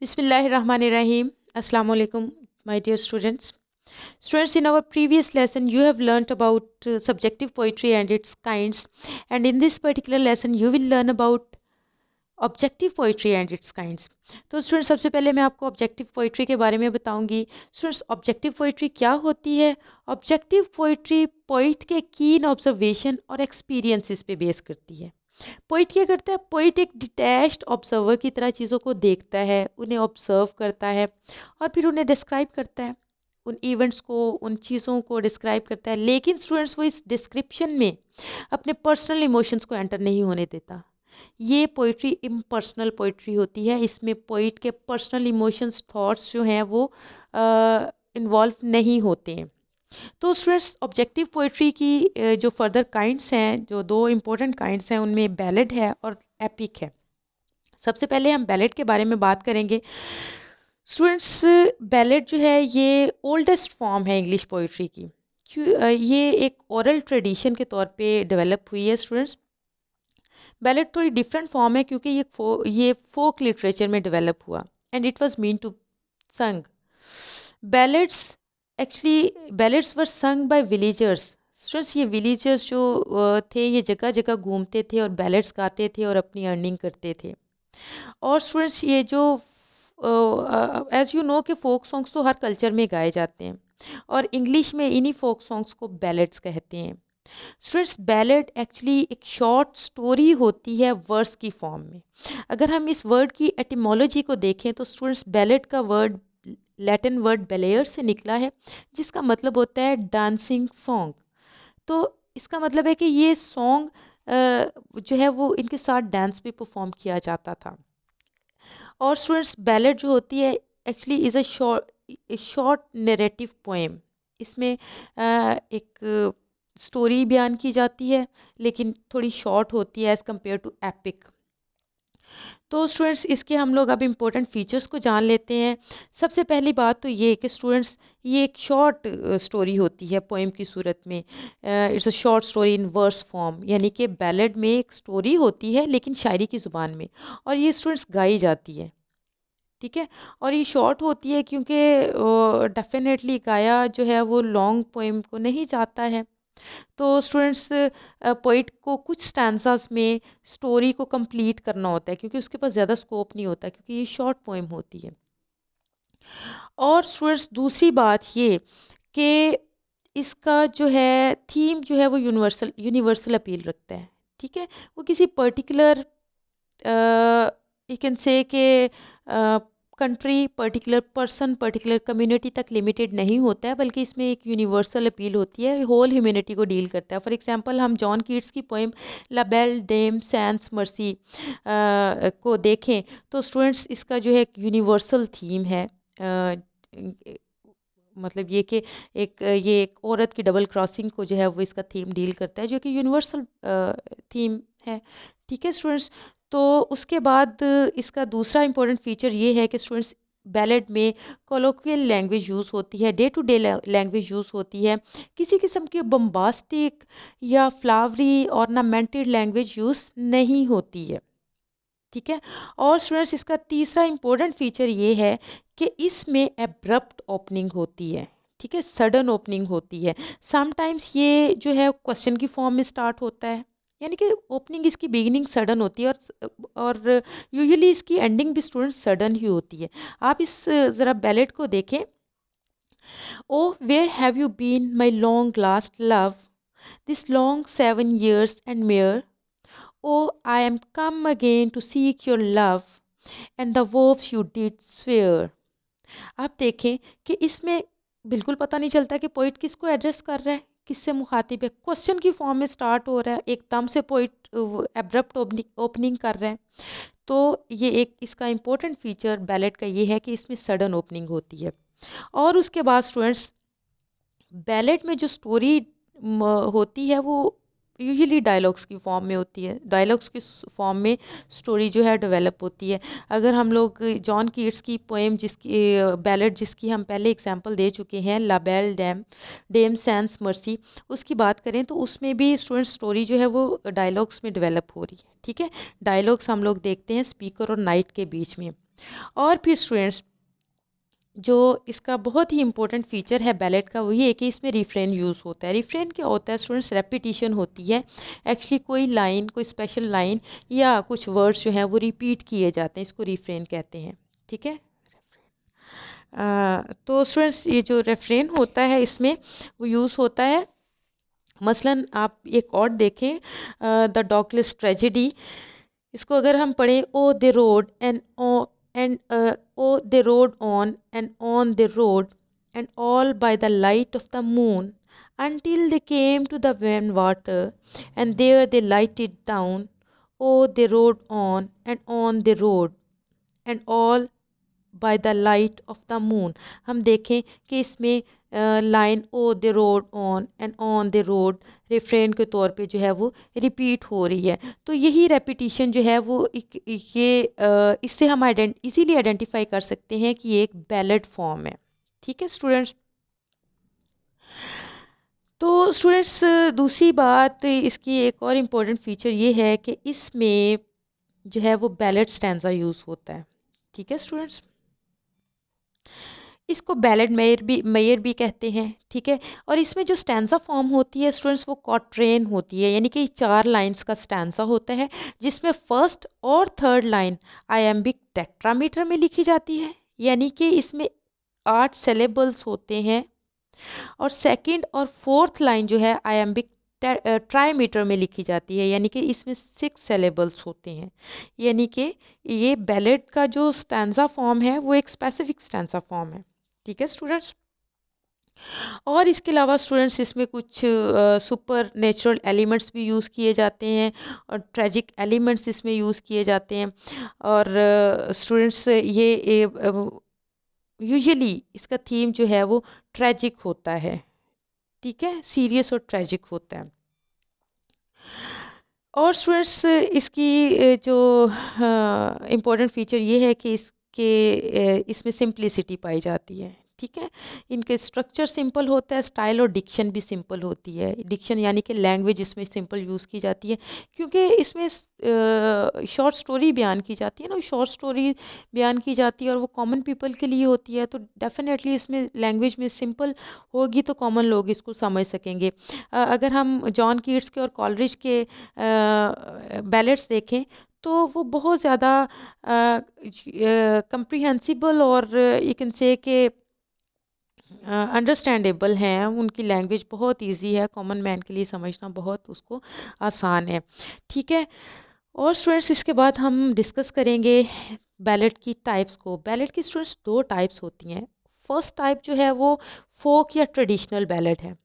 Bismillahirrahmanirrahim. Assalamu alaikum, my dear students. Students, in our previous lesson, you have learnt about subjective poetry and its kinds, and in this particular lesson, you will learn about objective poetry and it's kinds. तो student, सबसे पहले मैं आपको objective poetry के बारे में बताऊंगी। Students, objective poetry क्या होती है? ऑब्जेक्टिव पोइट्री पोइट के कीन ऑब्जर्वेशन और एक्सपीरियंसेस पे बेस करती है। पोइट क्या करता है? पोइट एक डिटैच्ड ऑब्जर्वर की तरह चीज़ों को देखता है, उन्हें ऑब्जर्व करता है और फिर उन्हें डिस्क्राइब करता है, उन इवेंट्स को, उन चीज़ों को डिस्क्राइब करता है। लेकिन स्टूडेंट्स, वो इस डिस्क्रिप्शन में अपने पर्सनल इमोशंस को एंटर नहीं होने देता। ये पोइट्री इम्पर्सनल पोइट्री होती है। इसमें पोइट के पर्सनल इमोशंस, थॉट्स जो हैं वो इन्वॉल्व नहीं होते हैं। तो स्टूडेंट्स, ऑब्जेक्टिव पोइट्री की जो फर्दर काइंड्स हैं, जो दो इम्पोर्टेंट काइंड्स हैं, उनमें बैलेड है और एपिक है। सबसे पहले हम बैलेड के बारे में बात करेंगे। स्टूडेंट्स, बैलेड जो है ये ओल्डेस्ट फॉर्म है इंग्लिश पोइट्री की। ये एक ओरल ट्रेडिशन के तौर पे डेवलप हुई है। स्टूडेंट्स, बैलेड थोड़ी डिफरेंट फॉर्म है क्योंकि ये फोक लिटरेचर में डेवलप हुआ and it was mean to sung. Ballads ballads were sung by villagers. Students, ये विलेजर्स जो थे, ये जगह जगह घूमते थे और बैलेड्स गाते थे और अपनी अर्निंग करते थे। और स्टूडेंट्स, ये जो एज यू नो कि फोक सॉन्ग्स तो हर कल्चर में गाए जाते हैं और इंग्लिश में इन्हीं फोक सॉन्ग्स को बैलेड्स कहते हैं। स्टूडेंट्स, बैलेड एक्चुअली एक शॉर्ट स्टोरी होती है वर्स की फॉर्म में। अगर हम इस वर्ड की एटिमोलॉजी को देखें तो स्टूडेंट्स, बैलेड का वर्ड लैटिन वर्ड बेलेयर से निकला है, जिसका मतलब होता है डांसिंग सॉन्ग। तो इसका मतलब है कि ये सॉन्ग जो है वो इनके साथ डांस भी परफॉर्म किया जाता था। और स्टूडेंट्स, बैलेड जो होती है actually is a short narrative poem. इसमें एक स्टोरी बयान की जाती है लेकिन थोड़ी शॉर्ट होती है एज़ कम्पेयर टू एपिक। तो स्टूडेंट्स, इसके हम लोग अब इम्पोर्टेंट फीचर्स को जान लेते हैं। सबसे पहली बात तो ये है कि स्टूडेंट्स, ये एक शॉर्ट स्टोरी होती है पोएम की सूरत में। It's a short story in verse form, यानी कि बैलेड में एक स्टोरी होती है लेकिन शायरी की ज़ुबान में, और ये स्टूडेंट्स गाई जाती है। ठीक है। और ये शॉर्ट होती है क्योंकि डेफिनेटली गाया जो है वो लॉन्ग पोएम को नहीं जाता है। तो स्टूडेंट्स, पोइट को कुछ स्टैंजास में स्टोरी को कंप्लीट करना होता है क्योंकि उसके पास ज़्यादा स्कोप नहीं होता, क्योंकि ये शॉर्ट पोएम होती है। और स्टूडेंट्स, दूसरी बात ये कि इसका जो है थीम जो है वो यूनिवर्सल यूनिवर्सल अपील रखता है। ठीक है। वो किसी पर्टिकुलर यू कैन से कि country, particular person, particular community तक लिमिटेड नहीं होता है, बल्कि इसमें एक यूनिवर्सल अपील होती है, होल ह्यूमैनिटी को डील करता है। फॉर एग्जांपल, हम जॉन कीट्स की पोएम ला बेल डेम सैंस मर्सी को देखें तो स्टूडेंट्स, इसका जो है एक यूनिवर्सल थीम है। मतलब ये एक औरत की डबल क्रॉसिंग को जो है वो इसका थीम डील करता है, जो कि यूनिवर्सल थीम है। ठीक है स्टूडेंट्स। तो उसके बाद इसका दूसरा इंपॉर्टेंट फीचर ये है कि स्टूडेंट्स, बैलेड में कोलोquial लैंग्वेज यूज़ होती है, day to day language use होती है। किसी किस्म की बम्बास्टिक या फ्लावरी ऑर्नामेंटेड लैंग्वेज यूज़ नहीं होती है। ठीक है। और स्टूडेंट्स, इसका तीसरा इंपॉर्टेंट फीचर ये है कि इसमें एब्रप्ट ओपनिंग होती है। ठीक है, सडन ओपनिंग होती है। समटाइम्स ये जो है क्वेश्चन की फॉर्म में स्टार्ट होता है, यानी कि ओपनिंग, इसकी बिगिनिंग सडन होती है, और यूजुअली इसकी एंडिंग भी स्टूडेंट सडन ही होती है। आप इस ज़रा बैलेट को देखें। Oh where have you been my long lost love, this long 7 years and mere. Oh, I am come again to seek your love and the vows you did swear. आप देखें कि इसमें बिल्कुल पता नहीं चलता कि पोइट किसको एड्रेस कर रहा है, किससे मुखातिब है। क्वेश्चन की फॉर्म में स्टार्ट हो रहा है, एकदम से पोइट एब्रप्ट ओपनिंग कर रहा है। तो ये एक इसका इम्पोर्टेंट फीचर बैलेट का ये है कि इसमें सडन ओपनिंग होती है। और उसके बाद स्टूडेंट्स, बैलेट में जो स्टोरी होती है वो यूजुअली डायलॉग्स की फॉर्म में होती है। डायलॉग्स की फॉर्म में स्टोरी जो है डेवलप होती है। अगर हम लोग जॉन कीट्स की पोएम, जिसकी बैलेट जिसकी हम पहले एग्जांपल दे चुके हैं, ला बेल डेम सैंस मर्सी, उसकी बात करें तो उसमें भी स्टूडेंट स्टोरी जो है वो डायलॉग्स में डेवलप हो रही है। ठीक है। डायलॉग्स हम लोग देखते हैं स्पीकर और नाइट के बीच में। और फिर स्टूडेंट्स, जो इसका बहुत ही इंपॉर्टेंट फीचर है बैलेट का, वही है कि इसमें रिफ्रेन यूज़ होता है। रिफ्रेन क्या होता है स्टूडेंट्स? रेपिटिशन होती है। एक्चुअली कोई लाइन, कोई स्पेशल लाइन या कुछ वर्ड्स जो हैं वो रिपीट किए जाते हैं, इसको रिफ्रेन कहते हैं। ठीक है। तो स्टूडेंट्स, ये जो रेफ्रेन होता है इसमें वो यूज़ होता है। मसलन आप एक और देखें, द डॉगलेस ट्रेजेडी, इसको अगर हम पढ़ें, oh they rode and and oh they rode on the road and all by the light of the moon until they came to the wan water and there they lighted down. Oh they rode on the road and all by the light of the moon. हम देखें कि इसमें line o the road on the road referent के तौर पे जो है वो रिपीट हो रही है। तो यही रेपिटिशन जो है वो इससे हम इजीली आइडेंटिफाई कर सकते हैं कि ये एक बैलेड फॉर्म है। ठीक है स्टूडेंट्स। तो स्टूडेंट्स, दूसरी बात, इसकी एक और इम्पोर्टेंट फीचर ये है कि इसमें जो है वो बैलेड स्टैंजा यूज़ होता है। ठीक है स्टूडेंट्स। इसको बैलेड मेयर भी कहते हैं। ठीक है। और इसमें जो स्टैंजा फॉर्म होती है स्टूडेंट्स, वो क्वाट्रेन होती है, यानी कि 4 लाइंस का स्टैंजा होता है, जिसमें फर्स्ट और थर्ड लाइन आयम्बिक टेट्रामीटर में लिखी जाती है, यानी कि इसमें 8 सिलेबल्स होते हैं। और सेकंड और फोर्थ लाइन जो है आयम्बिक ट्राईमीटर में लिखी जाती है, यानी कि इसमें 6 सिलेबल्स होते हैं। यानी कि ये बैलेड का जो स्टैंजा फॉर्म है वो एक स्पेसिफिक स्टैंजा फॉर्म है। ठीक है स्टूडेंट्स। और इसके अलावा स्टूडेंट्स, इसमें कुछ सुपर नेचुरल एलिमेंट्स भी यूज़ किए जाते हैं और ट्रेजिक एलिमेंट्स इसमें यूज़ किए जाते हैं। और स्टूडेंट्स, ये यूजुअली इसका थीम जो है वो ट्रेजिक होता है। ठीक है, सीरियस और ट्रेजिक होता है। और स्टूडेंट्स, इसकी जो इम्पोर्टेंट फीचर ये है कि इसमें सिंप्लिसिटी पाई जाती है। ठीक है। इनके स्ट्रक्चर सिंपल होता है, स्टाइल और डिक्शन भी सिंपल होती है। डिक्शन यानी कि लैंग्वेज इसमें सिंपल यूज़ की जाती है, क्योंकि इसमें शॉर्ट स्टोरी बयान की जाती है ना, शॉर्ट स्टोरी बयान की जाती है और वो कॉमन पीपल के लिए होती है, तो डेफिनेटली इसमें लैंग्वेज में सिंपल होगी तो कॉमन लोग इसको समझ सकेंगे। अगर हम जॉन कीट्स के और कॉलरिज के बैलेट्स देखें तो वो बहुत ज़्यादा कंप्रीहेंसिबल और यू कैन से के अंडरस्टैंडेबल हैं। उनकी लैंग्वेज बहुत इजी है, कॉमन मैन के लिए समझना बहुत उसको आसान है। ठीक है। और स्टूडेंट्स, इसके बाद हम डिस्कस करेंगे बैलेट की टाइप्स को। बैलेट की स्टूडेंट्स 2 टाइप्स होती हैं। फर्स्ट टाइप जो है वो फोक या ट्रेडिशनल बैलेट है।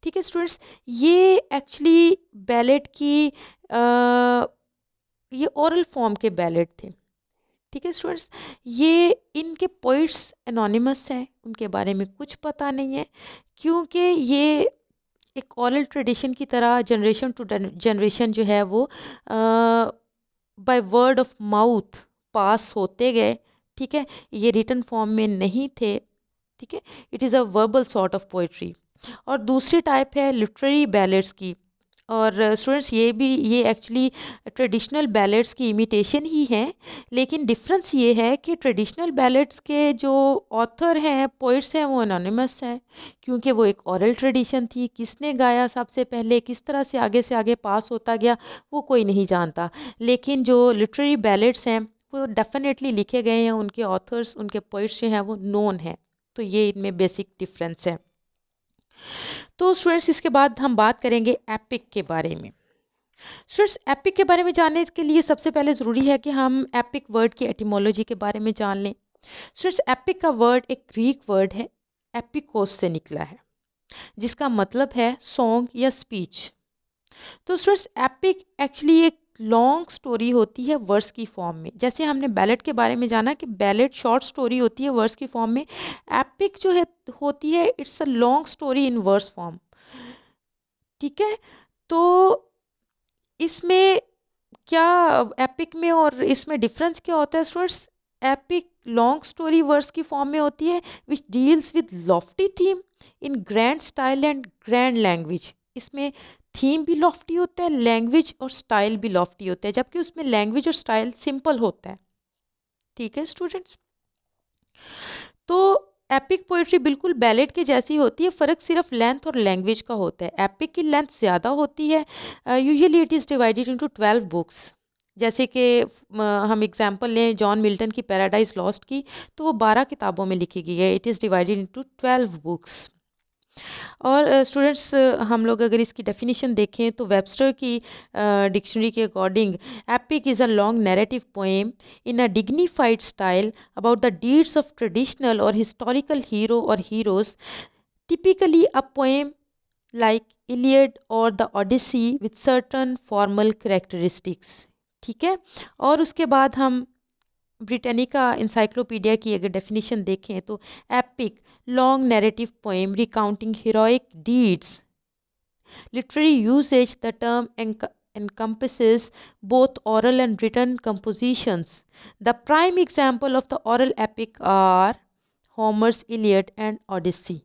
ठीक है स्टूडेंट्स। ये एक्चुअली बैलेट की ये ओरल फॉर्म के बैलेट थे। ठीक है स्टूडेंट्स। ये इनके पोइट्स एनोनिमस हैं, उनके बारे में कुछ पता नहीं है, क्योंकि ये एक ओरल ट्रेडिशन की तरह जनरेशन टू जनरेशन जो है वो बाय वर्ड ऑफ माउथ पास होते गए। ठीक है। ये रिटन फॉर्म में नहीं थे। ठीक है। It is a verbal sort of poetry. और दूसरी टाइप है लिटरेरी बैलेट्स की। और स्टूडेंट्स, ये एक्चुअली ट्रेडिशनल बैलेट्स की इमिटेशन ही है, लेकिन डिफरेंस ये है कि ट्रेडिशनल बैलेट्स के जो ऑथर हैं, पोइट्स हैं, वो एनोनिमस हैं, क्योंकि वो एक ओरल ट्रेडिशन थी। किसने गाया सबसे पहले, किस तरह से आगे पास होता गया, वो कोई नहीं जानता। लेकिन जो लिटरेरी बैलेट्स हैं वो डेफिनेटली लिखे गए हैं, उनके ऑथर्स, उनके पोइट्स जो हैं वो नोन हैं। तो ये इनमें बेसिक डिफरेंस है। तो स्टूडेंट्स, इसके बाद हम बात करेंगे एपिक के बारे में। स्टूडेंट्स, एपिक के बारे में जानने के लिए सबसे पहले ज़रूरी है कि हम एपिक वर्ड की एटिमोलॉजी के बारे में जान लें। स्टूडेंट्स, एपिक का वर्ड एक ग्रीक वर्ड है, एपिकोस से निकला है, जिसका मतलब है सॉन्ग या स्पीच। तो स्टूडेंट्स, एपिक एक्चुअली एक लॉन्ग स्टोरी होती है वर्स की फॉर्म में। जैसे हमने बैलेट के बारे में जाना कि बैलेट शॉर्ट स्टोरी होती है वर्स की फॉर्म में, एपिक जो है होती है it's a long story in verse form. ठीक है। तो इसमें क्या, एपिक में और इसमें डिफरेंस क्या होता है students? Epic long story verse की फॉर्म में होती है which deals with lofty theme in grand style and grand language. इसमें थीम भी लॉफ्टी होता है, लैंग्वेज और स्टाइल भी लॉफ्टी होता है, जबकि उसमें लैंग्वेज और स्टाइल सिंपल होता है। ठीक है स्टूडेंट्स, तो एपिक पोइट्री बिल्कुल बैलेड के जैसी होती है, फ़र्क सिर्फ लेंथ और लैंग्वेज का होता है। एपिक की लेंथ ज़्यादा होती है, usually it is divided into 12 books. जैसे कि हम एग्जांपल लें जॉन मिल्टन की पैराडाइज लॉस्ट की, तो वो 12 किताबों में लिखी गई है। It is divided into 12 books. और स्टूडेंट्स हम लोग अगर इसकी डेफिनेशन देखें तो वेबस्टर की डिक्शनरी के according epic is a long narrative poem in a dignified style about the deeds of traditional और हिस्टोरिकल हीरो और heroes, typically a poem like Iliad or the Odyssey with certain formal characteristics। ठीक है, और उसके बाद हम Britannica encyclopedia की अगर डेफिनेशन देखें तो epic long narrative poem recounting heroic deeds. Literary usage, the term encompasses both oral and written compositions. The prime example of the oral epic are Homer's Iliad and Odyssey।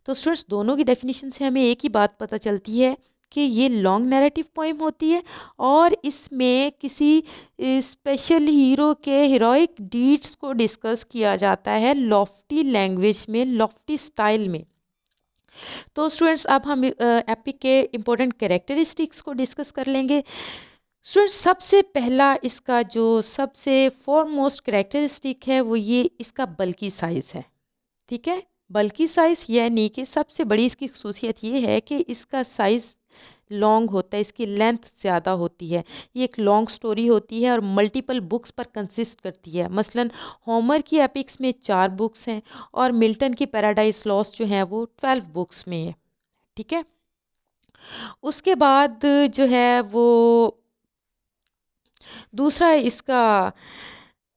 तो students दोनों की definition से हमें एक ही बात पता चलती है कि ये लॉन्ग नैरेटिव पोइम होती है और इसमें किसी स्पेशल हीरो के हीरोइक डीड्स को डिस्कस किया जाता है लॉफ्टी लैंग्वेज में, लॉफ्टी स्टाइल में। तो स्टूडेंट्स अब हम एपिक के इम्पोर्टेंट कैरेक्टरिस्टिक्स को डिस्कस कर लेंगे। स्टूडेंट्स सबसे पहला इसका जो सबसे फॉरमोस्ट कैरेक्टरिस्टिक है वो ये इसका बल्कि साइज़ है। ठीक है, बल्कि साइज़ यानी कि सबसे बड़ी इसकी खसूसियत ये है कि इसका साइज़ लॉन्ग होता है, इसकी लेंथ ज़्यादा होती है। ये एक लॉन्ग स्टोरी होती है और मल्टीपल बुक्स पर कंसिस्ट करती है। मसलन होमर की एपिक्स में 4 बुक्स हैं और मिल्टन की पैराडाइज लॉस्ट जो है वो 12 बुक्स में है। ठीक है, उसके बाद जो है वो दूसरा इसका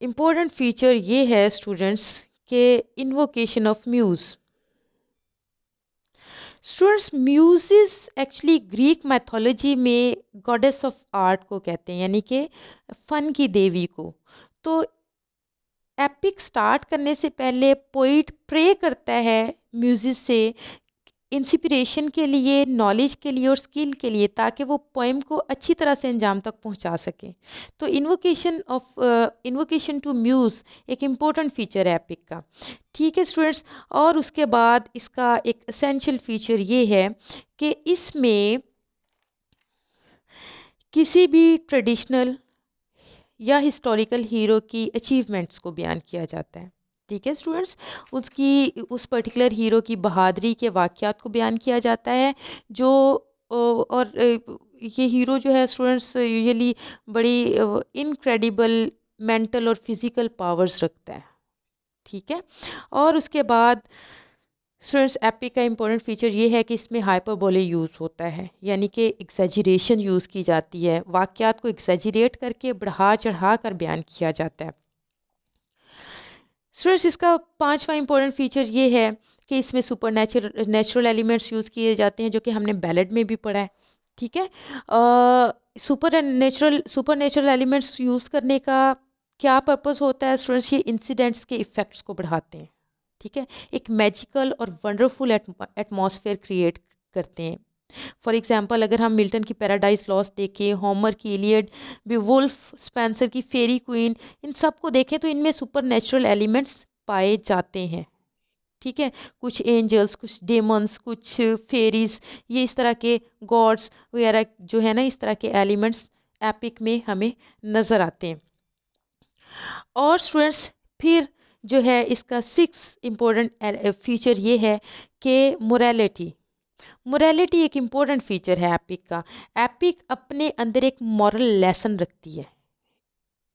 इम्पोर्टेंट फीचर ये है स्टूडेंट्स के invocation of muse. Students muses actually Greek mythology में गॉडेस ऑफ आर्ट को कहते हैं, यानी कि फन की देवी को। तो एपिक स्टार्ट करने से पहले पोइट प्रे करता है म्यूजिस से इंस्पिरेशन के लिए, नॉलेज के लिए और स्किल के लिए, ताकि वो पोएम को अच्छी तरह से अंजाम तक पहुंचा सके। तो इन्वोकेशन टू म्यूज़ एक इम्पोर्टेंट फीचर है एपिक का। ठीक है स्टूडेंट्स, और उसके बाद इसका एक एसेंशियल फीचर ये है कि इसमें किसी भी ट्रेडिशनल या हिस्टोरिकल हीरो की अचीवमेंट्स को बयान किया जाता है। ठीक है स्टूडेंट्स, उसकी उस पर्टिकुलर हीरो की बहादुरी के वाक़यात को बयान किया जाता है जो और ये हीरो जो है स्टूडेंट्स यूजुअली बड़ी इनक्रेडिबल मेंटल और फिज़िकल पावर्स रखता है। ठीक है, और उसके बाद स्टूडेंट्स एपिक का इंपॉर्टेंट फीचर ये है कि इसमें हाइपरबोले यूज़ होता है, यानी कि एक्सेजरेशन यूज़ की जाती है। वाक़यात को एक्सेजरेट करके बढ़ा चढ़ा कर बयान किया जाता है। स्टूडेंट्स इसका 5वां इंपॉर्टेंट फीचर ये है कि इसमें सुपर नेचुरल एलिमेंट्स यूज़ किए जाते हैं, जो कि हमने बैलेड में भी पढ़ा है। ठीक है, सुपर नेचुरल एलिमेंट्स यूज़ करने का क्या पर्पस होता है स्टूडेंट्स? ये इंसिडेंट्स के इफ़ेक्ट्स को बढ़ाते हैं। ठीक है, एक मैजिकल और वंडरफुल एटमॉस्फेयर क्रिएट करते हैं। फॉर एग्जांपल अगर हम मिल्टन की पैराडाइज लॉस्ट देखें, होमर की इलियड, बेवुल्फ, स्पेंसर की फेरी क्वीन, इन सब को देखें तो इनमें सुपर नेचुरल एलिमेंट्स पाए जाते हैं। ठीक है, कुछ एंजल्स, कुछ डेमंस, कुछ फेरीज, ये इस तरह के गॉड्स वगैरह जो है ना, इस तरह के एलिमेंट्स एपिक में हमें नज़र आते हैं। और स्टूडेंट्स फिर जो है इसका 6 इम्पोर्टेंट फीचर ये है कि मोरालिटी एक इम्पोर्टेंट फीचर है एपिक का। एपिक अपने अंदर एक मॉरल लेसन रखती है।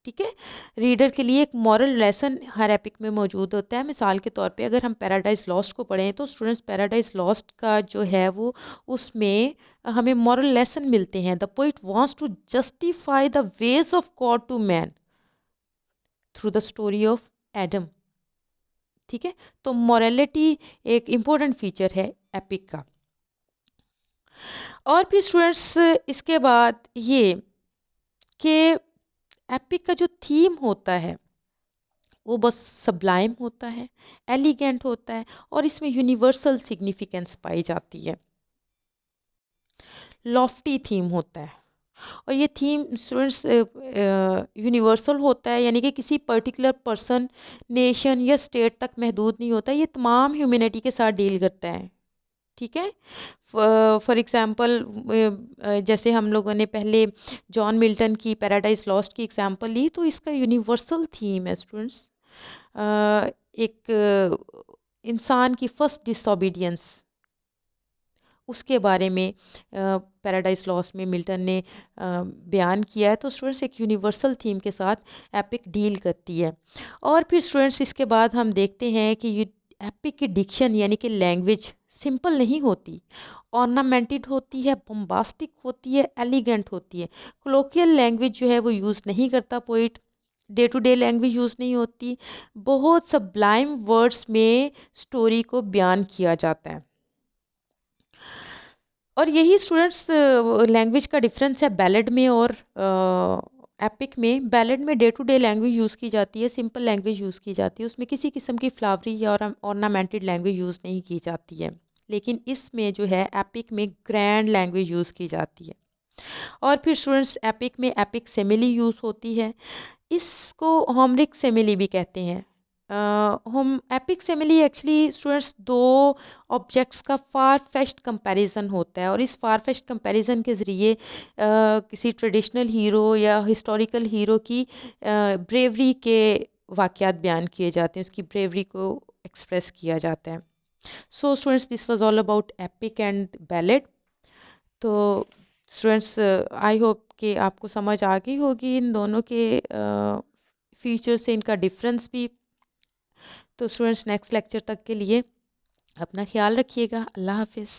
ठीक है, रीडर के लिए एक मॉरल लेसन हर एपिक में मौजूद होता है। मिसाल के तौर पे अगर हम पैराडाइज लॉस्ट को पढ़ें तो स्टूडेंट्स पैराडाइज लॉस्ट का जो है वो उसमें हमें मॉरल लेसन मिलते हैं। The poet wants to justify the ways of God to man through the story of Adam. ठीक है, तो मॉरलिटी एक इम्पोर्टेंट फीचर है एपिक का। और फिर स्टूडेंट्स इसके बाद ये कि एपिक का जो थीम होता है वो बस सब्लाइम होता है, एलिगेंट होता है और इसमें यूनिवर्सल सिग्निफिकेंस पाई जाती है। लॉफ्टी थीम होता है और ये थीम स्टूडेंट्स यूनिवर्सल होता है, यानी कि किसी पर्टिकुलर पर्सन, नेशन या स्टेट तक महदूद नहीं होता, ये तमाम ह्यूमैनिटी के साथ डील करता है। ठीक है। फॉर एग्जांपल, जैसे हम लोगों ने पहले जॉन मिल्टन की पैराडाइज लॉस्ट की एग्जांपल ली, तो इसका यूनिवर्सल थीम है स्टूडेंट्स, एक इंसान की फर्स्ट डिसोबीडियंस, उसके बारे में पैराडाइज लॉस्ट में मिल्टन ने बयान किया है। तो स्टूडेंट्स एक यूनिवर्सल थीम के साथ एपिक डील करती है। और फिर स्टूडेंट्स इसके बाद हम देखते हैं कि एपिक की डिक्शन यानी कि लैंग्वेज सिंपल नहीं होती, ऑर्नामेंटेड होती है, बम्बास्टिक होती है, एलिगेंट होती है। कोलोकियल लैंग्वेज जो है वो यूज़ नहीं करता poet, day to day language use नहीं होती, बहुत सब्लाइम वर्ड्स में स्टोरी को बयान किया जाता है। और यही स्टूडेंट्स लैंग्वेज का डिफरेंस है बैलेड में और एपिक में। बैलेड में day to day language use की जाती है, सिंपल लैंग्वेज यूज़ की जाती है, उसमें किसी किस्म की फ्लावरी या ऑर्नामेंटेड लैंग्वेज यूज़ नहीं की जाती है। लेकिन इसमें जो है एपिक में ग्रैंड लैंग्वेज यूज़ की जाती है। और फिर स्टूडेंट्स एपिक में एपिक सेमिली यूज़ होती है, इसको होमरिक सेमिली भी कहते हैं। हम एपिक सेमिली एक्चुअली स्टूडेंट्स दो ऑब्जेक्ट्स का फार फेच्ड कंपैरिजन होता है, और इस फार फेच्ड कंपैरिजन के ज़रिए किसी ट्रेडिशनल हीरो या हिस्टोरिकल हीरो की ब्रेवरी के वाक़यात बयान किए जाते हैं, उसकी ब्रेवरी को एक्सप्रेस किया जाता है। So students this was all about epic and ballad. तो स्टूडेंट्स आई होप कि आपको समझ आ गई होगी इन दोनों के फीचर्स से, इनका डिफरेंस भी। तो स्टूडेंट्स नेक्स्ट लेक्चर तक के लिए अपना ख्याल रखिएगा। अल्लाह हाफिज़।